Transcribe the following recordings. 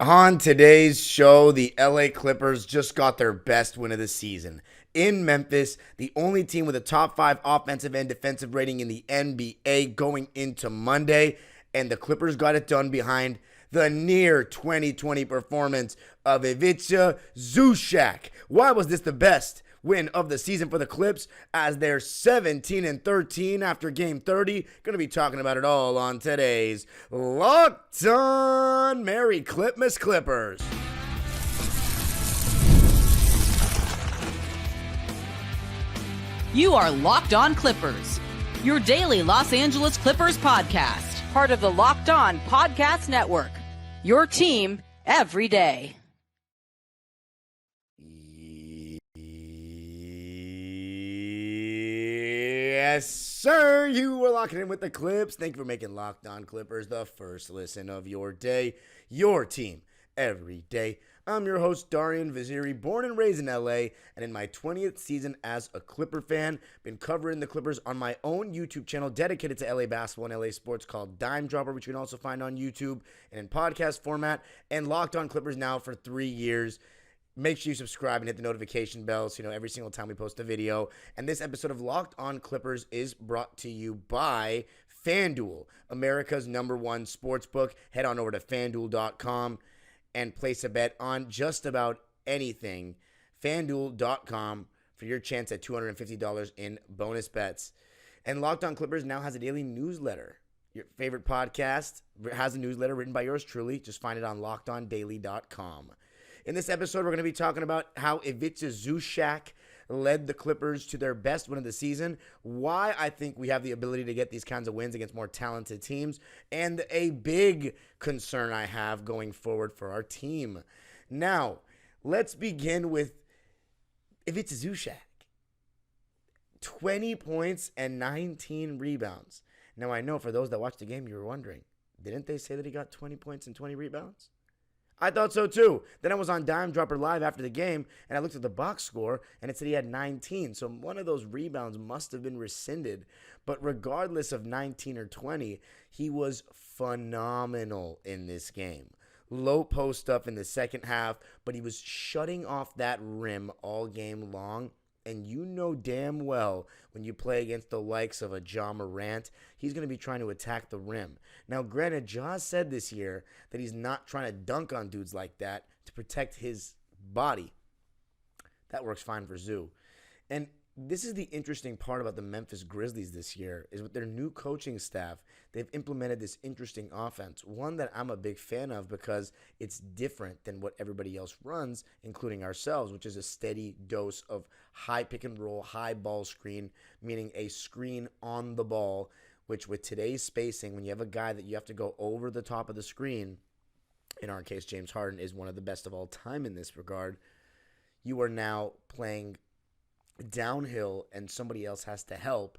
On today's show, the LA Clippers just got their best win of the season. In Memphis, the only team with a top 5 offensive and defensive rating in the NBA going into Monday, and the Clippers got it done behind the near 2020 performance of Ivica Zubac. Why was this the best win of the season for the Clips, as they're 17-13 after game 30? Gonna be talking about it all on today's Locked On. Merry Clipmas Clippers. You are Locked On Clippers, your daily Los Angeles Clippers podcast, part of the Locked On Podcast Network, your team every day. Yes, sir. You are locking in with the Clips. Thank you for making Locked On Clippers the first listen of your day, your team every day. I'm your host, Darian Vaziri, born and raised in LA, and in my 20th season as a Clipper fan, been covering the Clippers on my own YouTube channel dedicated to LA basketball and LA sports called Dime Dropper, which you can also find on YouTube and in podcast format, and Locked On Clippers now for 3 years. Make sure you subscribe and hit the notification bell so you know every single time we post a video. And this episode of Locked On Clippers is brought to you by FanDuel, America's #1 sportsbook. Head on over to FanDuel.com and place a bet on just about anything. FanDuel.com for your chance at $250 in bonus bets. And Locked On Clippers now has a daily newsletter. Your favorite podcast has a newsletter written by yours truly. Just find it on LockedOnDaily.com. In this episode, we're going to be talking about how Ivica Zubac led the Clippers to their best win of the season, why I think we have the ability to get these kinds of wins against more talented teams, and a big concern I have going forward for our team. Now, let's begin with Ivica Zubac. 20 points and 19 rebounds. Now, I know for those that watched the game, you were wondering, didn't they say that he got 20 points and 20 rebounds? I thought so too. Then I was on Dime Dropper Live after the game, and I looked at the box score, and it said he had 19. So one of those rebounds must have been rescinded. But regardless of 19 or 20, he was phenomenal in this game. Low post stuff in the second half, but he was shutting off that rim all game long. And you know damn well when you play against the likes of a Ja Morant, he's going to be trying to attack the rim. Now, granted, Ja said this year that he's not trying to dunk on dudes like that to protect his body. That works fine for Zoo. And this is the interesting part about the Memphis Grizzlies this year, is with their new coaching staff, they've implemented this interesting offense, one that I'm a big fan of because it's different than what everybody else runs, including ourselves, which is a steady dose of high pick and roll, high ball screen, meaning a screen on the ball, which with today's spacing, when you have a guy that you have to go over the top of the screen, in our case, James Harden is one of the best of all time in this regard, you are now playing downhill and somebody else has to help.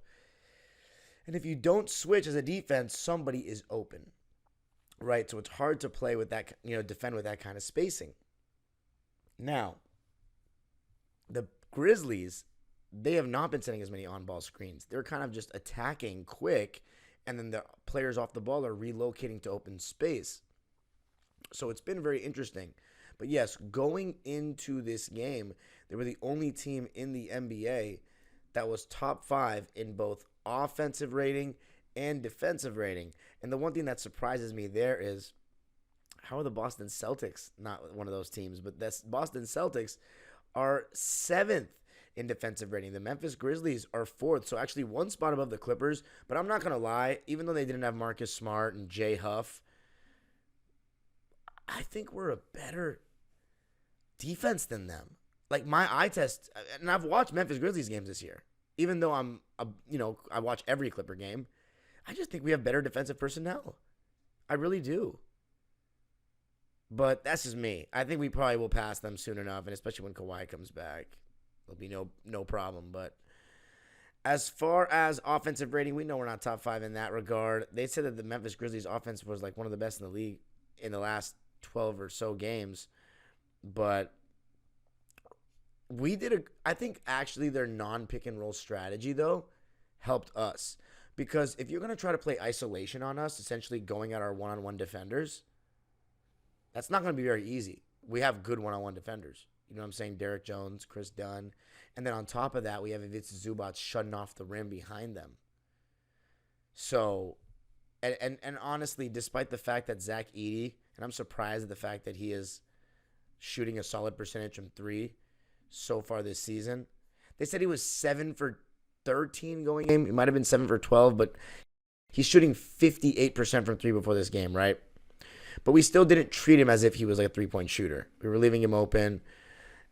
And if you don't switch as a defense, somebody is open, right? So it's hard to play with that, defend with that kind of spacing. Now, the Grizzlies, they have not been setting as many on-ball screens. They're kind of just attacking quick, and then the players off the ball are relocating to open space. So it's been very interesting. But yes, going into this game, they were the only team in the NBA that was top 5 in both offensive rating and defensive rating. And the one thing that surprises me there is, how are the Boston Celtics not one of those teams? But the Boston Celtics are 7th in defensive rating. The Memphis Grizzlies are 4th, so actually one spot above the Clippers. But I'm not going to lie, even though they didn't have Marcus Smart and Jay Huff, I think we're a better defense than them. Like, my eye test, and I've watched Memphis Grizzlies games this year, even though I watch every Clipper game, I just think we have better defensive personnel. I really do. But that's just me. I think we probably will pass them soon enough, and especially when Kawhi comes back, there'll be no problem. But as far as offensive rating, we know we're not top 5 in that regard. They said that the Memphis Grizzlies offense was like one of the best in the league in the last 12 or so games. But I think actually their non-pick and roll strategy, though, helped us. Because if you're going to try to play isolation on us, essentially going at our one-on-one defenders, That's not going to be very easy. We have good one-on-one defenders. You know what I'm saying? Derek Jones, Chris Dunn. And then on top of that, we have Ivica Zubac shutting off the rim behind them. So, and honestly, despite the fact that Zach Edey, and I'm surprised at the fact that he is shooting a solid percentage from 3 so far this season. They said he was 7 for 13 going game. He might have been 7 for 12, but he's shooting 58% from 3 before this game, right? But we still didn't treat him as if he was like a 3-point shooter. We were leaving him open.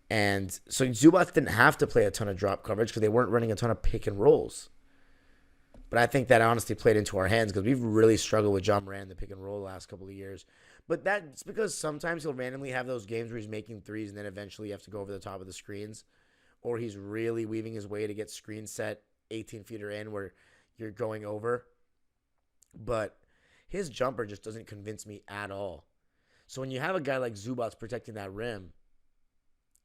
And so Zubac didn't have to play a ton of drop coverage because they weren't running a ton of pick and rolls. But I think that honestly played into our hands because we've really struggled with John Moran, the pick and roll, the last couple of years. But that's because sometimes he'll randomly have those games where he's making threes and then eventually you have to go over the top of the screens. Or he's really weaving his way to get screen set 18-feeter in where you're going over. But his jumper just doesn't convince me at all. So when you have a guy like Zubac protecting that rim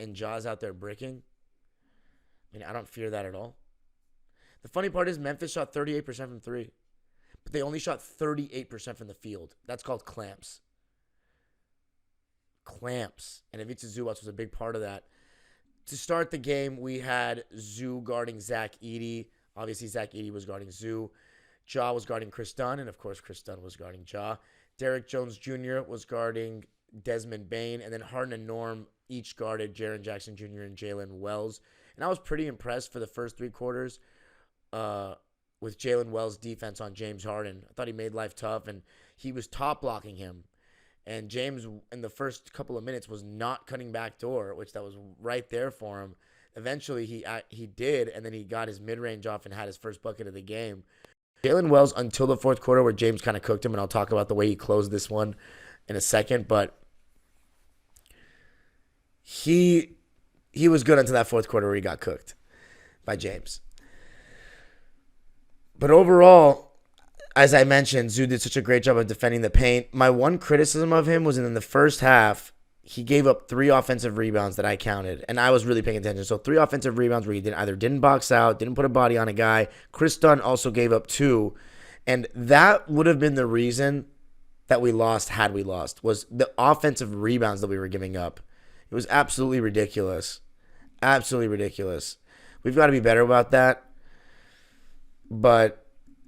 and Ja's out there bricking, I mean, I don't fear that at all. The funny part is Memphis shot 38% from 3, but they only shot 38% from the field. That's called clamps. Clamps. And Ivica Zubac was a big part of that. To start the game, we had Zoo guarding Zach Edey. Obviously, Zach Edey was guarding Zoo. Ja was guarding Chris Dunn, and of course, Chris Dunn was guarding Ja. Derek Jones Jr. was guarding Desmond Bane, and then Harden and Norm each guarded Jaren Jackson Jr. and Jalen Wells. And I was pretty impressed for the first 3 quarters with Jalen Wells' defense on James Harden. I thought he made life tough, and he was top blocking him. And James, in the first couple of minutes, was not cutting back door, which that was right there for him. Eventually, he did, and then he got his mid-range off and had his first bucket of the game. Jalen Wells, until the fourth quarter where James kind of cooked him, and I'll talk about the way he closed this one in a second, but he was good until that fourth quarter where he got cooked by James. But overall, as I mentioned, Zoo did such a great job of defending the paint. My one criticism of him was in the first half, he gave up 3 offensive rebounds that I counted, and I was really paying attention. So 3 offensive rebounds where he didn't box out, didn't put a body on a guy. Chris Dunn also gave up 2, and that would have been the reason that we lost had we lost, was the offensive rebounds that we were giving up. It was absolutely ridiculous. Absolutely ridiculous. We've got to be better about that. But,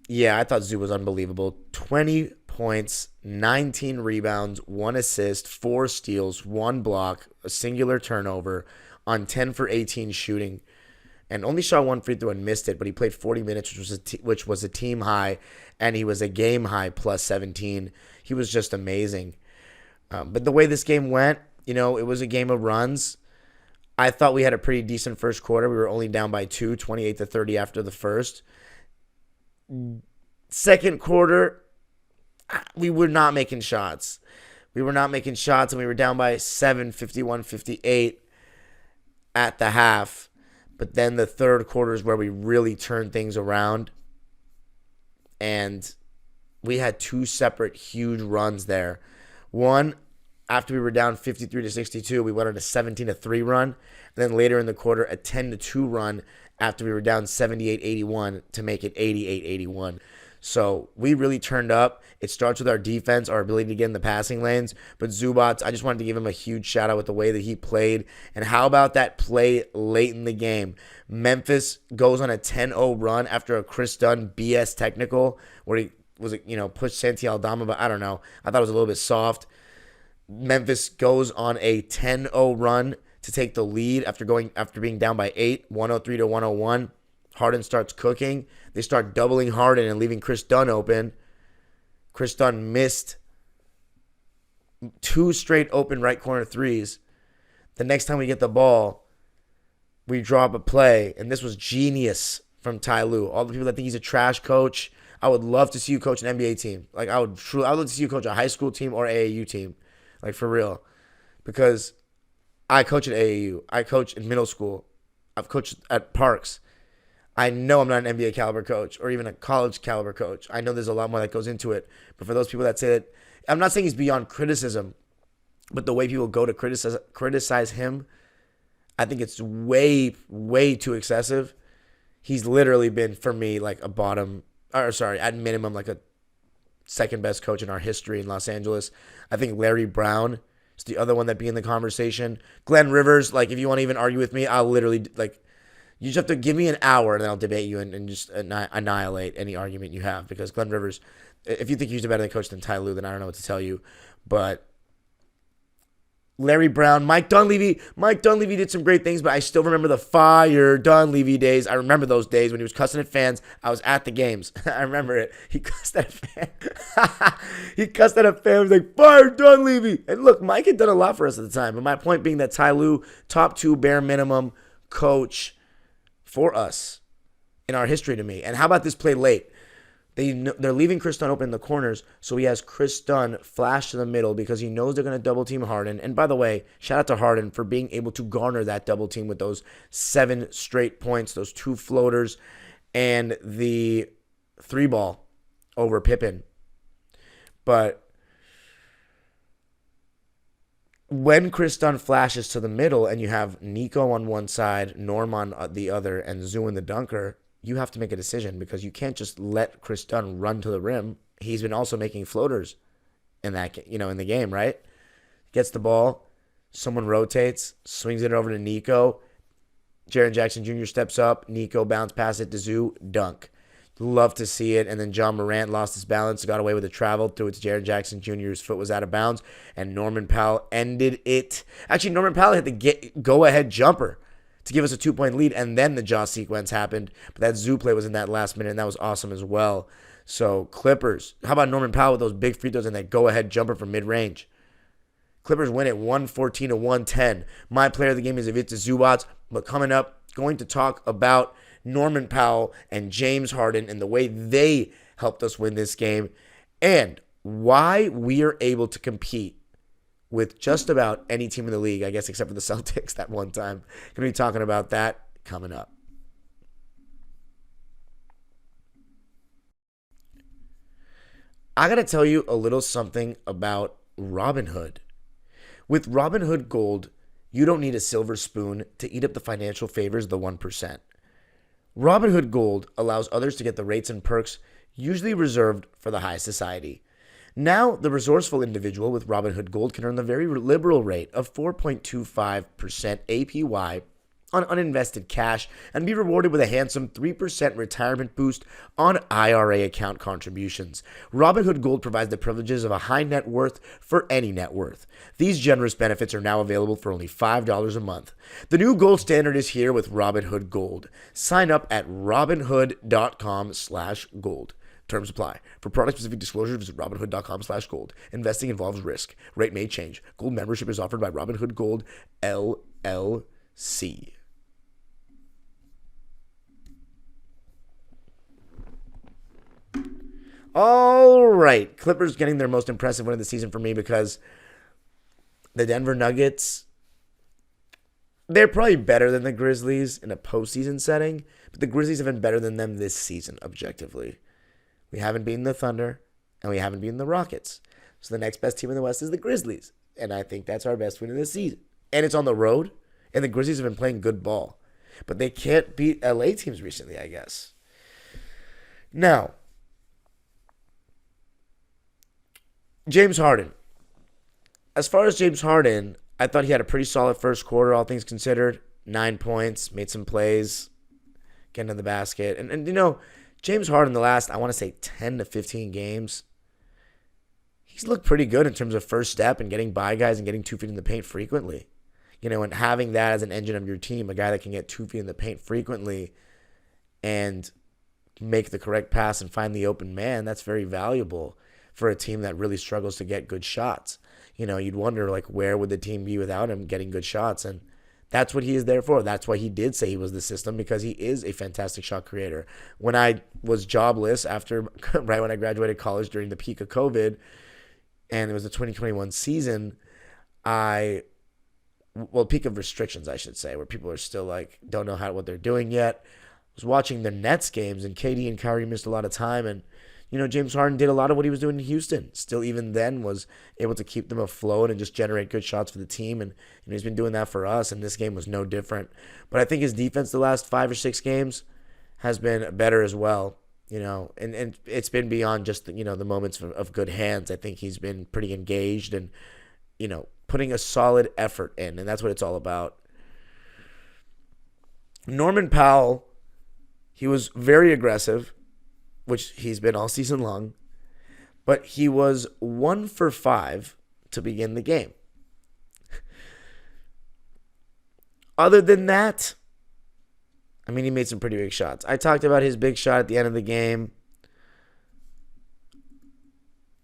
yeah, I thought Zoo was unbelievable. 20 points, 19 rebounds, 1 assist, 4 steals, 1 block, a singular turnover on 10 for 18 shooting, and only shot 1 free throw and missed it, but he played 40 minutes, which was a team high, and he was a game high plus 17. He was just amazing. But the way this game went, it was a game of runs. I thought we had a pretty decent first quarter. We were only down by 2, 28-30 after the first. Second quarter, we were not making shots. And we were down by 7, 51-58 at the half. But then the third quarter is where we really turned things around. And we had 2 separate huge runs there. One, after we were down 53-62, we went on a 17-3 run. And then later in the quarter, a 10-2 run after we were down 78-81 to make it 88-81. So we really turned up. It starts with our defense, our ability to get in the passing lanes. But Zubac, I just wanted to give him a huge shout out with the way that he played. And how about that play late in the game? Memphis goes on a 10-0 run after a Chris Dunn BS technical where he was, pushed Santi Aldama, but I don't know. I thought it was a little bit soft. Memphis goes on a 10-0 run to take the lead after being down by 8, 103-101. Harden starts cooking. They start doubling Harden and leaving Chris Dunn open. Chris Dunn missed 2 straight open right corner threes. The next time we get the ball, we draw up a play, and this was genius from Ty Lue. All the people that think he's a trash coach, I would love to see you coach an NBA team. I would love to see you coach a high school team or AAU team, for real, because I coach at AAU. I coach in middle school. I've coached at Parks. I know I'm not an NBA caliber coach or even a college caliber coach. I know there's a lot more that goes into it. But for those people that say that, I'm not saying he's beyond criticism, but the way people go to criticize him, I think it's way, way too excessive. He's literally been, for me, at minimum, a second best coach in our history in Los Angeles. I think Larry Brown is the other one that'd be in the conversation. Glenn Rivers, like if you want to even argue with me, I'll literally like you just have to give me an hour and then I'll debate you and just annihilate any argument you have because Glenn Rivers, if you think he's a better coach than Ty Lue, then I don't know what to tell you. But Larry Brown, Mike Dunleavy did some great things, but I still remember the fire Dunleavy days. I remember those days when he was cussing at fans. I was at the games. I remember it. He cussed at a fan. He cussed at a fan. He was like, fire Dunleavy. And look, Mike had done a lot for us at the time. But my point being that Ty Lue, top 2 bare minimum coach for us in our history to me. And how about this play late? They're leaving Chris Dunn open in the corners, so he has Chris Dunn flash to the middle because he knows they're going to double team Harden. And by the way, shout out to Harden for being able to garner that double team with those 7 straight points, those 2 floaters, and the 3 ball over Pippen. But when Chris Dunn flashes to the middle and you have Nico on one side, Norm on the other, and Zoo in the dunker, you have to make a decision because you can't just let Chris Dunn run to the rim. He's been also making floaters in that, in the game, right? Gets the ball, someone rotates, swings it over to Nico. Jaren Jackson Jr. steps up, Nico bounce pass it to Zoo, dunk. Love to see it. And then John Morant lost his balance, got away with a travel, threw it to Jaren Jackson Jr., whose foot was out of bounds, and Norman Powell ended it. Actually, Norman Powell hit the go-ahead jumper to give us a 2-point lead, and then the jaw sequence happened. But that Zoo play was in that last minute, and that was awesome as well. So, Clippers. How about Norman Powell with those big free throws and that go-ahead jumper from mid-range? Clippers win it 114-110. My player of the game is Ivica Zubac. But coming up, going to talk about Norman Powell and James Harden and the way they helped us win this game and why we are able to compete with just about any team in the league, I guess, except for the Celtics that one time. Going to be talking about that coming up. I got to tell you a little something about Robinhood. With Robinhood Gold, you don't need a silver spoon to eat up the financial favors of the 1%. Robinhood Gold allows others to get the rates and perks usually reserved for the high society. Now, the resourceful individual with Robinhood Gold can earn the very liberal rate of 4.25% APY on uninvested cash and be rewarded with a handsome 3% retirement boost on IRA account contributions. Robinhood Gold provides the privileges of a high net worth for any net worth. These generous benefits are now available for only $5 a month. The new gold standard is here with Robinhood Gold. Sign up at robinhood.com/gold. Terms apply. For product-specific disclosures, visit robinhood.com/gold. Investing involves risk. Rate may change. Gold membership is offered by Robinhood Gold, LLC. All right. Clippers getting their most impressive win of the season for me because the Denver Nuggets, they're probably better than the Grizzlies in a postseason setting, but the Grizzlies have been better than them this season, objectively. We haven't beaten the Thunder, and we haven't beaten the Rockets. So the next best team in the West is the Grizzlies, and I think that's our best win of the season. And it's on the road, and the Grizzlies have been playing good ball. But they can't beat LA teams recently, I guess. Now, James Harden. As far as James Harden, I thought he had a pretty solid first quarter, all things considered. 9 points, made some plays, getting to the basket. And James Harden the last, I want to say 10 to 15 games, he's looked pretty good in terms of first step and getting by guys and getting 2 feet in the paint frequently. And having that as an engine of your team, a guy that can get 2 feet in the paint frequently and make the correct pass and find the open man, that's very valuable for a team that really struggles to get good shots. You'd wonder, where would the team be without him getting good shots? And that's what he is there for. That's why he did say he was the system, because he is a fantastic shot creator. When I was jobless right when I graduated college during the peak of COVID, and it was the 2021 season, peak of restrictions, I should say, where people are still don't know what they're doing yet. I was watching the Nets games, and KD and Kyrie missed a lot of time, and James Harden did a lot of what he was doing in Houston. Still, even then, was able to keep them afloat and just generate good shots for the team. And he's been doing that for us, and this game was no different. But I think his defense the last 5 or 6 games has been better as well. And it's been beyond just the moments of good hands. I think he's been pretty engaged and putting a solid effort in, and that's what it's all about. Norman Powell, he was very aggressive, which he's been all season long, but he was 1 for 5 to begin the game. Other than that, I mean, he made some pretty big shots. I talked about his big shot at the end of the game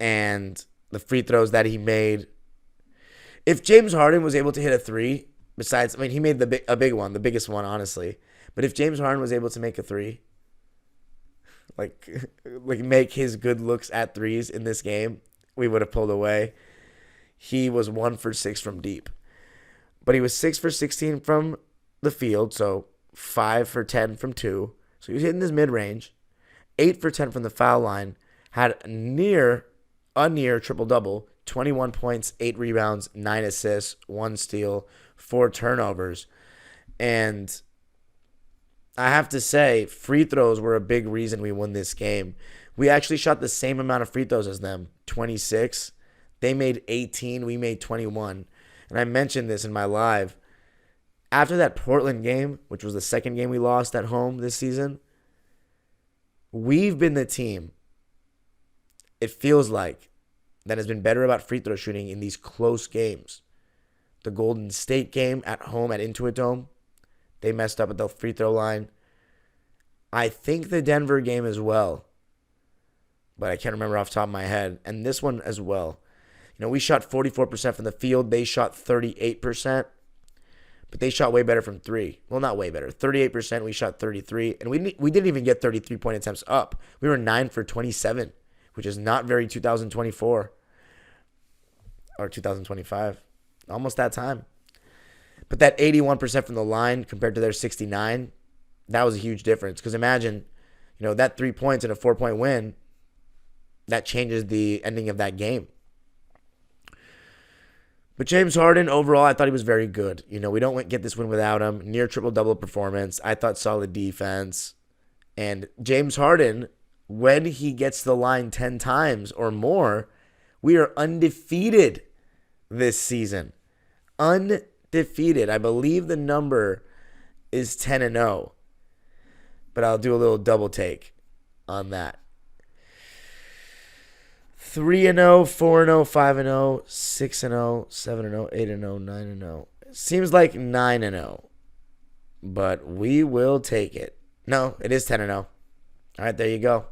and the free throws that he made. If James Harden was able to hit a three, besides, I mean, he made a big one, the biggest one, honestly. But if James Harden was able to make a three, like make his good looks at threes in this game, we would have pulled away. He was 1 for 6 from deep. But he was 6 for 16 from the field, so 5 for 10 from 2. So he was hitting his mid-range. 8 for 10 from the foul line. Had a near triple-double. 21 points, 8 rebounds, 9 assists, 1 steal, 4 turnovers. And I have to say, free throws were a big reason we won this game. We actually shot the same amount of free throws as them, 26. They made 18. We made 21. And I mentioned this in my live. After that Portland game, which was the second game we lost at home this season, we've been the team, it feels like, that has been better about free throw shooting in these close games. The Golden State game at home at Intuit Dome, they messed up at the free throw line. I think the Denver game as well, but I can't remember off the top of my head. And this one as well. You know, we shot 44% from the field. They shot 38%, but they shot way better from 3. Well, not way better. 38%. We shot 33, and we didn't even get 33-point attempts up. We were 9 for 27, which is not very 2024 or 2025. Almost that time. But that 81% from the line compared to their 69, that was a huge difference. Because imagine, you know, that 3 points in a 4-point win, that changes the ending of that game. But James Harden, overall, I thought he was very good. You know, we don't get this win without him. Near triple-double performance. I thought solid defense. And James Harden, when he gets to the line 10 times or more, we are undefeated this season. Undefeated. I believe the number is 10-0. But I'll do a little double take on that. 3-0, 4-0, 5-0, 6-0, 7-0, 8-0, 9-0. Seems like 9-0, but we will take it. No, it is 10-0. All right, there you go.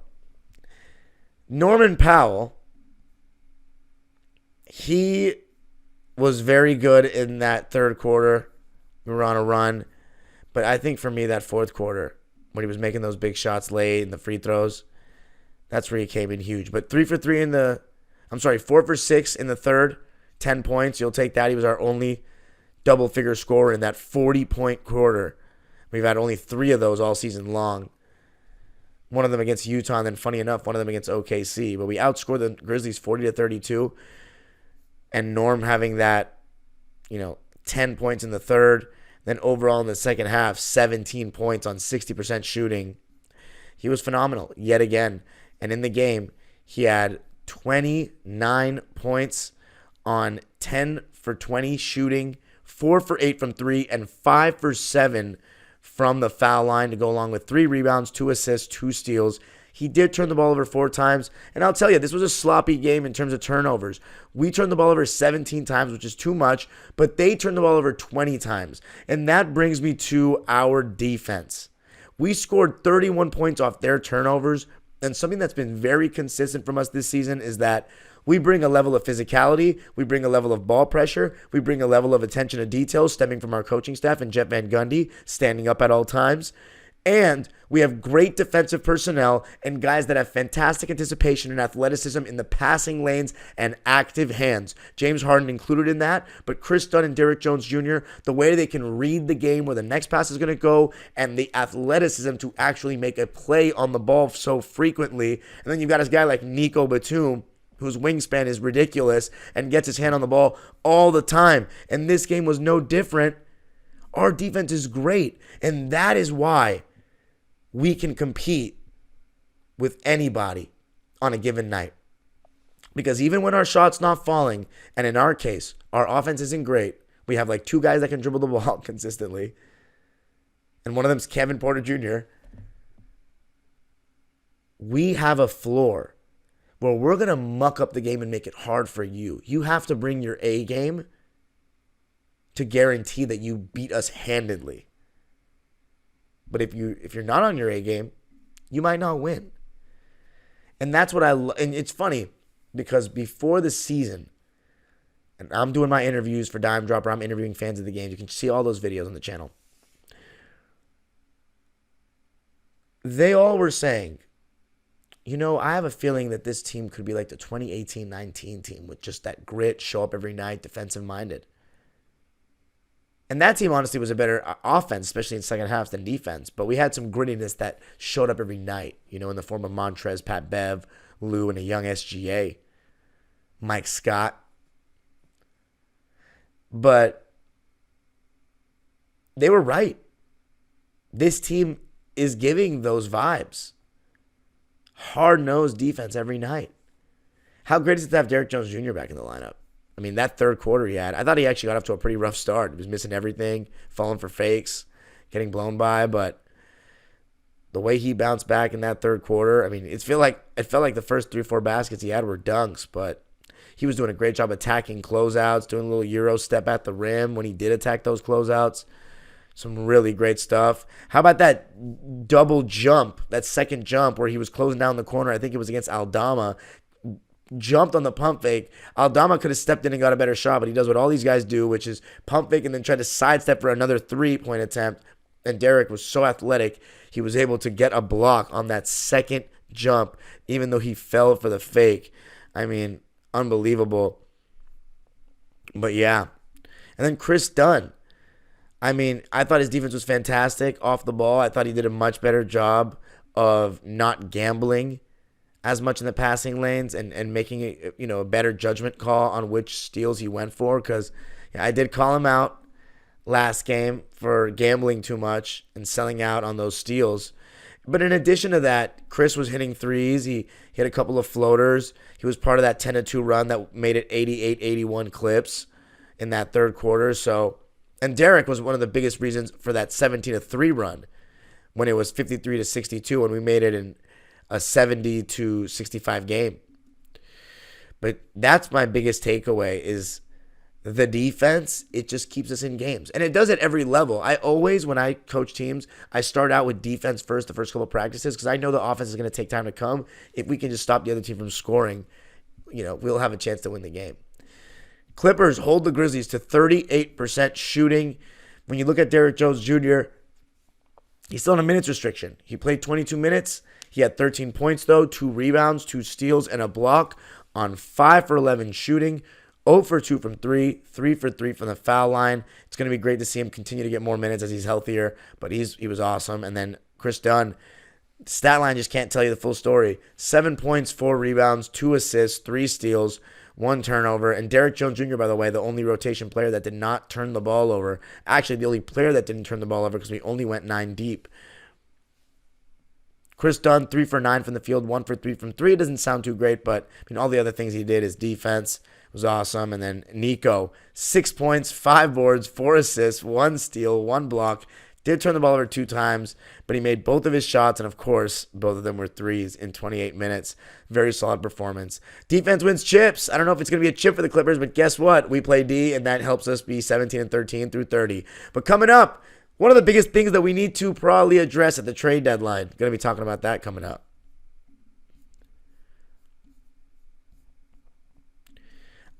Norman Powell, he was very good in that third quarter. We were on a run, but I think for me that fourth quarter, when he was making those big shots late and the free throws, that's where he came in huge. But 4 for 6 in the third, 10 points. You'll take that. He was our only double-figure scorer in that 40-point quarter. We've had only 3 of those all season long. One of them against Utah, and then funny enough, one of them against OKC. But we outscored the Grizzlies 40-32. And Norm having that, 10 points in the third. Then overall in the second half, 17 points on 60% shooting. He was phenomenal yet again. And in the game, he had 29 points on 10 for 20 shooting, 4 for 8 from 3, and 5 for 7 from the foul line to go along with 3 rebounds, 2 assists, 2 steals. He did turn the ball over 4 times. And I'll tell you, this was a sloppy game in terms of turnovers. We turned the ball over 17 times, which is too much, but they turned the ball over 20 times. And that brings me to our defense. We scored 31 points off their turnovers. And something that's been very consistent from us this season is that we bring a level of physicality, we bring a level of ball pressure, we bring a level of attention to detail stemming from our coaching staff and Jeff Van Gundy standing up at all times. And we have great defensive personnel and guys that have fantastic anticipation and athleticism in the passing lanes and active hands. James Harden included in that, but Chris Dunn and Derrick Jones Jr., the way they can read the game where the next pass is going to go and the athleticism to actually make a play on the ball so frequently. And then you've got this guy like Nico Batum, whose wingspan is ridiculous and gets his hand on the ball all the time. And this game was no different. Our defense is great, and that is why we can compete with anybody on a given night. Because even when our shot's not falling, and in our case, our offense isn't great, we have like 2 guys that can dribble the ball consistently, and one of them's Kevin Porter Jr., we have a floor where we're going to muck up the game and make it hard for you. You have to bring your A game to guarantee that you beat us handedly. But if you're not on your A game, you might not win. And that's what and it's funny because before the season, and I'm doing my interviews for Dime Dropper, I'm interviewing fans of the games. You can see all those videos on the channel. They all were saying, I have a feeling that this team could be like the 2018-19 team with just that grit, show up every night, defensive-minded. And that team, honestly, was a better offense, especially in second halves, than defense. But we had some grittiness that showed up every night, in the form of Montrez, Pat Bev, Lue, and a young SGA, Mike Scott. But they were right. This team is giving those vibes. Hard-nosed defense every night. How great is it to have Derrick Jones Jr. back in the lineup? I mean, that third quarter he had, I thought he actually got off to a pretty rough start. He was missing everything, falling for fakes, getting blown by, but the way he bounced back in that third quarter, I mean, it felt like the first 3-4 baskets he had were dunks, but he was doing a great job attacking closeouts, doing a little Euro step at the rim when he did attack those closeouts. Some really great stuff. How about that double jump, that second jump where he was closing down the corner? I think it was against Aldama. Jumped on the pump fake. Aldama could have stepped in and got a better shot, but he does what all these guys do, which is pump fake and then try to sidestep for another 3-point attempt. And Derrick was so athletic, he was able to get a block on that second jump, even though he fell for the fake. I mean, unbelievable. But yeah. And then Chris Dunn. I mean, I thought his defense was fantastic off the ball. I thought he did a much better job of not gambling as much in the passing lanes and making it, a better judgment call on which steals he went for. Because I did call him out last game for gambling too much and selling out on those steals. But in addition to that, Chris was hitting threes. He hit a couple of floaters. He was part of that 10-2 run that made it 88-81 clips in that third quarter. And Derrick was one of the biggest reasons for that 17-3 run when it was 53-62 and we made it in a 70-65 game. But that's my biggest takeaway is the defense. It just keeps us in games. And it does at every level. I always, when I coach teams, I start out with defense first, the first couple of practices, because I know the offense is going to take time to come. If we can just stop the other team from scoring, we'll have a chance to win the game. Clippers hold the Grizzlies to 38% shooting. When you look at Derrick Jones Jr., he's still on a minutes restriction. He played 22 minutes. He had 13 points, though, 2 rebounds, 2 steals, and a block on 5 for 11 shooting, 0 for 2 from 3, 3 for 3 from the foul line. It's going to be great to see him continue to get more minutes as he's healthier, but he was awesome. And then Chris Dunn, stat line just can't tell you the full story. 7 points, 4 rebounds, 2 assists, 3 steals, 1 turnover. And Derrick Jones Jr., by the way, the only rotation player that did not turn the ball over. Actually, the only player that didn't turn the ball over because we only went 9 deep. Chris Dunn, 3 for 9 from the field, 1 for 3 from 3. It doesn't sound too great, but all the other things he did, his defense was awesome. And then Nico, 6 points, 5 boards, 4 assists, 1 steal, 1 block. Did turn the ball over 2 times, but he made both of his shots, and of course, both of them were threes in 28 minutes. Very solid performance. Defense wins chips. I don't know if it's going to be a chip for the Clippers, but guess what? We play D, and that helps us be 17-13 through 30. But coming up, one of the biggest things that we need to probably address at the trade deadline. Going to be talking about that coming up.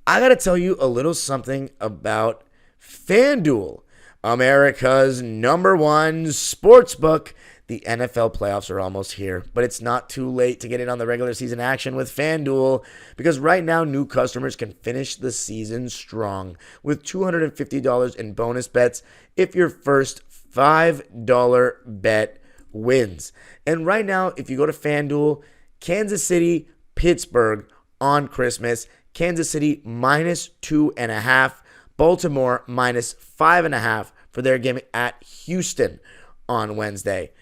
I got to tell you a little something about FanDuel, America's #1 sportsbook. The NFL playoffs are almost here, but it's not too late to get in on the regular season action with FanDuel because right now new customers can finish the season strong with $250 in bonus bets if your first $5 bet wins. And right now, if you go to FanDuel, Kansas City, Pittsburgh on Christmas, Kansas City -2.5, Baltimore -5.5 for their game at Houston on Wednesday.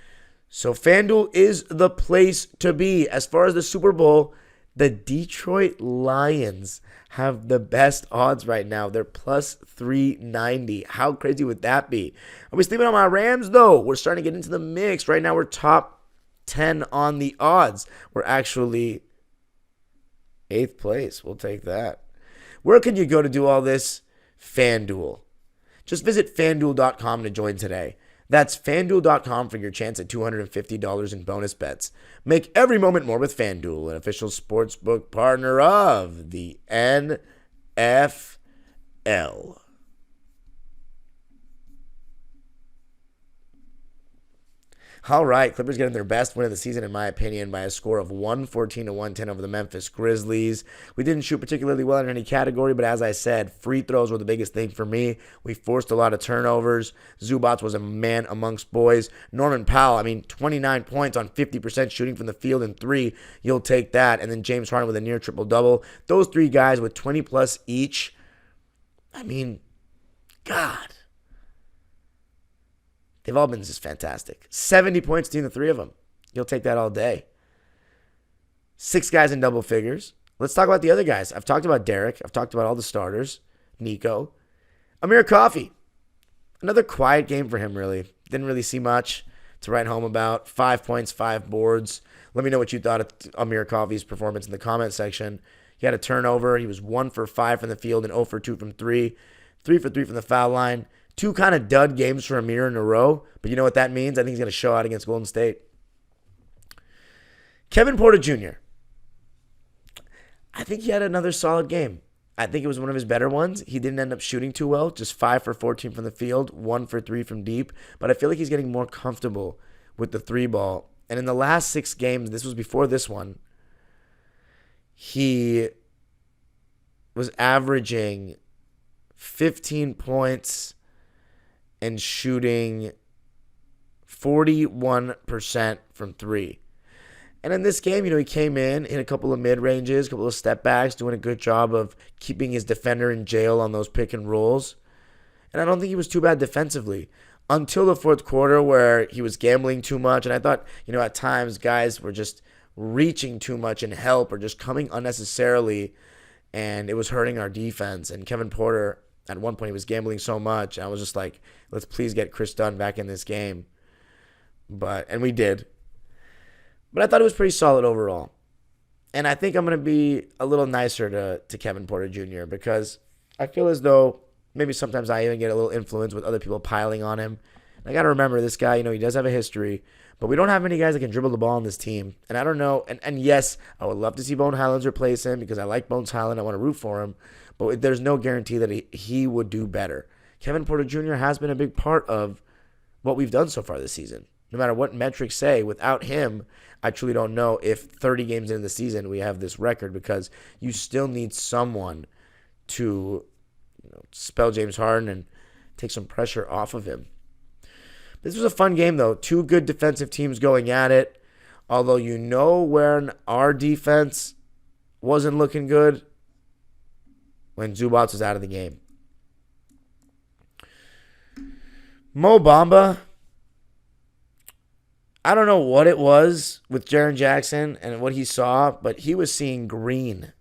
So FanDuel is the place to be. As far as the Super Bowl, The Detroit Lions have the best odds right now. They're plus 390. How crazy would that be? Are we sleeping on my Rams, though? We're starting to get into the mix. Right now, we're top 10 on the odds. We're actually 8th place. We'll take that. Where can you go to do all this? FanDuel. Just visit FanDuel.com to join today. That's FanDuel.com for your chance at $250 in bonus bets. Make every moment more with FanDuel, an official sportsbook partner of the NFL. All right, Clippers getting their best win of the season, in my opinion, by a score of 114 to 110 over the Memphis Grizzlies. We didn't shoot particularly well in any category, but as I said, free throws were the biggest thing for me. We forced a lot of turnovers. Zubac was a man amongst boys. Norman Powell, 29 points on 50% shooting from the field and 3. You'll take that. And then James Harden with a near triple-double. Those 3 guys with 20-plus each. God. They've all been just fantastic. 70 points between the 3 of them. You'll take that all day. 6 guys in double figures. Let's talk about the other guys. I've talked about Derek. I've talked about all the starters. Nico. Amir Coffey. Another quiet game for him, really. Didn't really see much to write home about. 5 points, 5 boards. Let me know what you thought of Amir Coffey's performance in the comment section. He had a turnover. He was 1 for 5 from the field and 0 for 2 from 3. 3 for 3 from the foul line. 2 kind of dud games for Amir in a row, but you know what that means? I think he's going to show out against Golden State. Kevin Porter Jr. I think he had another solid game. I think it was one of his better ones. He didn't end up shooting too well, just 5 for 14 from the field, 1 for 3 from deep, but I feel like he's getting more comfortable with the 3 ball. And in the last 6 games, this was before this one, he was averaging 15 points and shooting 41% from 3. And in this game, he came in a couple of mid-ranges, a couple of step backs, doing a good job of keeping his defender in jail on those pick and rolls. And I don't think he was too bad defensively until the 4th quarter where he was gambling too much. And I thought, at times guys were just reaching too much in help or just coming unnecessarily, and it was hurting our defense. And Kevin Porter, at one point, he was gambling so much. I was just like, let's please get Chris Dunn back in this game. And we did. But I thought it was pretty solid overall. And I think I'm going to be a little nicer to Kevin Porter Jr. because I feel as though maybe sometimes I even get a little influence with other people piling on him. I got to remember this guy, he does have a history, but we don't have many guys that can dribble the ball on this team. And I don't know. And yes, I would love to see Bones Highlands replace him because I like Bones Highland. I want to root for him. But there's no guarantee that he would do better. Kevin Porter Jr. has been a big part of what we've done so far this season. No matter what metrics say, without him, I truly don't know if 30 games into the season we have this record because you still need someone to spell James Harden and take some pressure off of him. This was a fun game, though. 2 good defensive teams going at it. Although when our defense wasn't looking good, when Zubac was out of the game. Mo Bamba, I don't know what it was with Jaren Jackson and what he saw, but he was seeing green.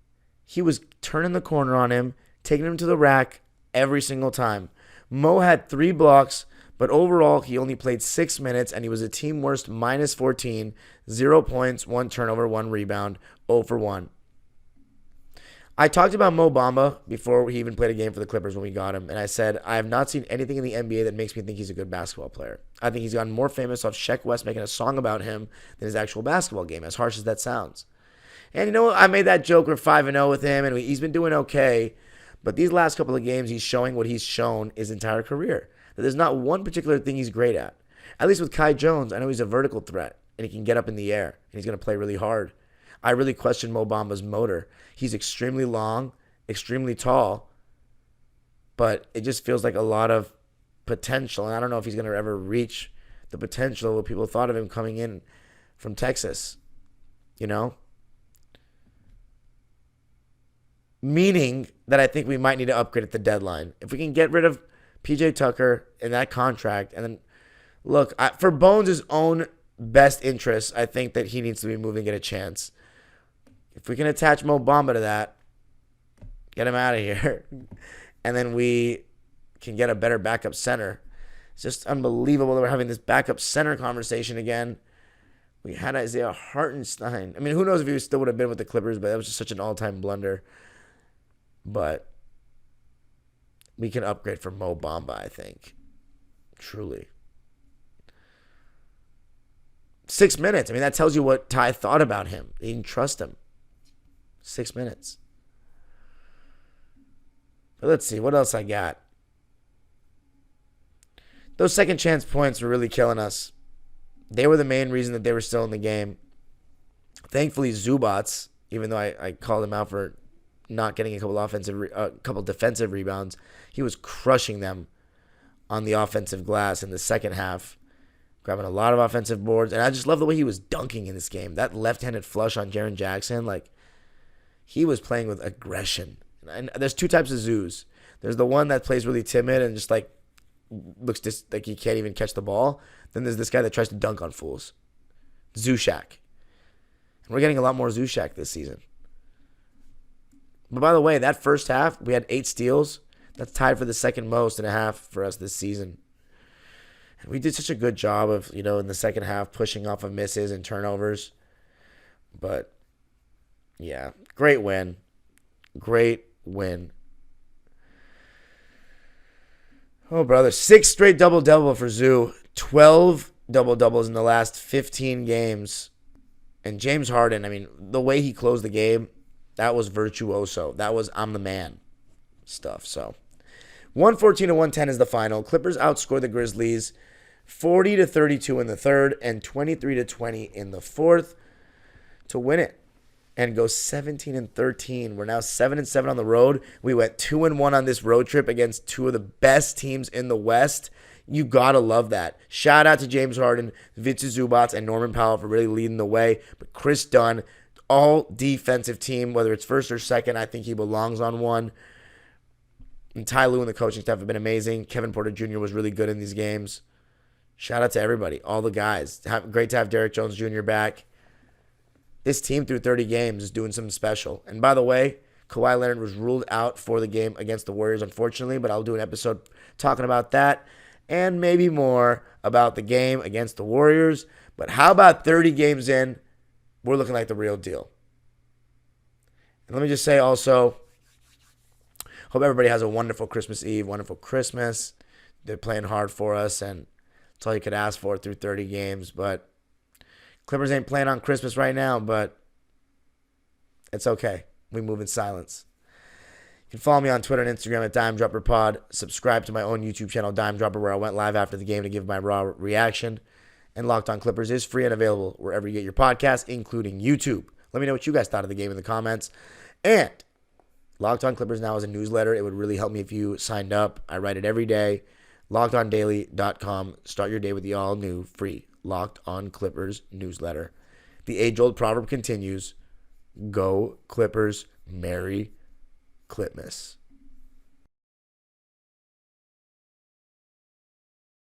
He was turning the corner on him, taking him to the rack every single time. Mo had 3 blocks, but overall he only played 6 minutes, and he was a team worst minus 14, 0 points, 1 turnover, 1 rebound, 0 for 1. I talked about Mo Bamba before he even played a game for the Clippers when we got him, and I said, I have not seen anything in the NBA that makes me think he's a good basketball player. I think he's gotten more famous off Sheck West making a song about him than his actual basketball game, as harsh as that sounds. And I made that joke, we're 5-0 with him, and he's been doing okay, but these last couple of games, he's showing what he's shown his entire career. That there's not one particular thing he's great at. At least with Kai Jones, I know he's a vertical threat, and he can get up in the air, and he's going to play really hard. I really question Mo Bamba's motor. He's extremely long, extremely tall, but it just feels like a lot of potential. And I don't know if he's going to ever reach the potential of what people thought of him coming in from Texas, Meaning that I think we might need to upgrade at the deadline. If we can get rid of PJ Tucker in that contract, and then, look, for Bones' own best interest, I think that he needs to be moving, get a chance. If we can attach Mo Bamba to that, get him out of here, and then we can get a better backup center. It's just unbelievable that we're having this backup center conversation again. We had Isaiah Hartenstein. I mean, who knows if he still would have been with the Clippers, but that was just such an all-time blunder. But we can upgrade for Mo Bamba, I think. Truly. 6 minutes. I mean, that tells you what Ty thought about him. He didn't trust him. 6 minutes. But let's see. What else I got? Those second chance points were really killing us. They were the main reason that they were still in the game. Thankfully, Zubac, even though I called him out for not getting a couple defensive rebounds, he was crushing them on the offensive glass in the second half, grabbing a lot of offensive boards. And I just love the way he was dunking in this game. That left-handed flush on Jaren Jackson, like, he was playing with aggression. And there's two types of Zeus. There's the one that plays really timid and just like looks just like he can't even catch the ball. Then there's this guy that tries to dunk on fools. ZuShaq. And we're getting a lot more ZuShaq this season. But by the way, that first half, we had 8 steals. That's tied for the second most in a half for us this season. And we did such a good job of, in the second half, pushing off of misses and turnovers. But, yeah, great win. Great win. Oh, brother. 6 straight double-double for Zoo. 12 double-doubles in the last 15 games. And James Harden, I mean, the way he closed the game, that was virtuoso. That was I'm the man stuff. So 114-110 is the final. Clippers outscore the Grizzlies 40-32 in the third and 23-20 in the fourth to win it and go 17-13. We're now 7-7 on the road. We went 2-1 on this road trip against two of the best teams in the West. You gotta love that. Shout out to James Harden, Ivica Zubac, and Norman Powell for really leading the way. But Chris Dunn, all defensive team, whether it's first or second, I think he belongs on one. And Ty Lue and the coaching staff have been amazing. Kevin Porter Jr. was really good in these games. Shout out to everybody, all the guys. Great to have Derrick Jones Jr. back. This team through 30 games is doing something special. And by the way, Kawhi Leonard was ruled out for the game against the Warriors, unfortunately, but I'll do an episode talking about that and maybe more about the game against the Warriors. But how about 30 games in, we're looking like the real deal. And let me just say also, hope everybody has a wonderful Christmas Eve, wonderful Christmas. They're playing hard for us, and that's all you could ask for through 30 games. But Clippers ain't playing on Christmas right now, but it's okay. We move in silence. You can follow me on Twitter and Instagram at DimeDropperPod. Subscribe to my own YouTube channel, Dime Dropper, where I went live after the game to give my raw reaction. And Locked On Clippers is free and available wherever you get your podcasts, including YouTube. Let me know what you guys thought of the game in the comments. And Locked On Clippers now is a newsletter. It would really help me if you signed up. I write it every day. LockedOnDaily.com. Start your day with the all-new, free Locked On Clippers newsletter. The age-old proverb continues. Go Clippers, Merry Clipmas.